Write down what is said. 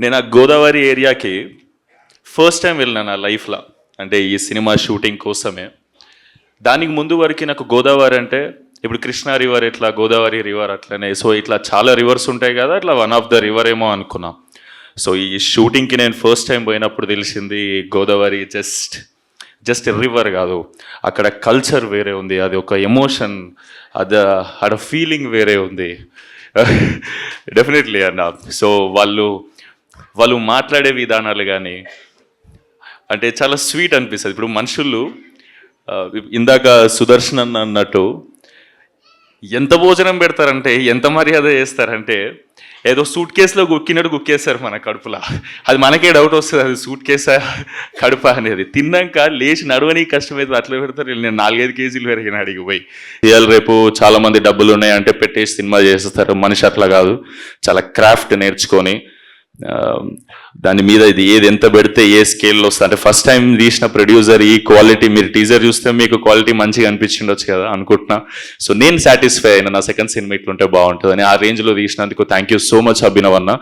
నేను ఆ గోదావరి ఏరియాకి ఫస్ట్ టైం వెళ్ళినా నా లైఫ్లో, అంటే ఈ సినిమా షూటింగ్ కోసమే. దానికి ముందు వరకు నాకు గోదావరి అంటే ఇప్పుడు కృష్ణా రివర్ ఇట్లా, గోదావరి రివర్ అట్లనే, సో ఇట్లా చాలా రివర్స్ ఉంటాయి కదా, అట్లా వన్ ఆఫ్ ద రివర్ ఏమో అనుకున్నా. సో ఈ షూటింగ్కి నేను ఫస్ట్ టైం పోయినప్పుడు తెలిసింది గోదావరి జస్ట్ రివర్ కాదు, అక్కడ కల్చర్ వేరే ఉంది, అది ఒక ఎమోషన్, అక్కడ ఫీలింగ్ వేరే ఉంది. డెఫినెట్లీ అన్న. సో వాళ్ళు మాట్లాడే విధానాలు కానీ అంటే చాలా స్వీట్ అనిపిస్తుంది. ఇప్పుడు మనుషులు ఇందాక సుదర్శన్ అన్న అన్నట్టు ఎంత భోజనం పెడతారంటే, ఎంత మర్యాద చేస్తారంటే, ఏదో సూట్ కేసులో గుక్కినట్టు గుక్కేస్తారు మన కడుపులా. అది మనకే డౌట్ వస్తుంది, అది సూట్ కేసా కడుప అనేది. తిన్నాక లేచి నడవని కష్టమైతే అట్లా పెడతారు. నేను 4-5 కేజీలు పెరిగిన అడిగి పోయి. ఇవాళ రేపు చాలా మంది డబ్బులు ఉన్నాయంటే పెట్టేసి సినిమా చేస్తారు. మనిషి అట్లా కాదు, చాలా క్రాఫ్ట్ నేర్చుకొని దాని మీద ఇది ఏది ఎంత పెడితే ఏ స్కేల్లో వస్తుంది. అంటే ఫస్ట్ టైం తీసిన ప్రొడ్యూసర్ ఈ క్వాలిటీ, మీరు టీజర్ చూస్తే మీకు క్వాలిటీ మంచిగా అనిపించిండొచ్చు కదా అనుకుంటున్నా. సో నేను సాటిస్ఫై అయినా, నా సెకండ్ సినిమా ఇట్లుంటే బాగుంటుందని. ఆ రేంజ్లో తీసినందుకు thank you so much Abhinav అన్న.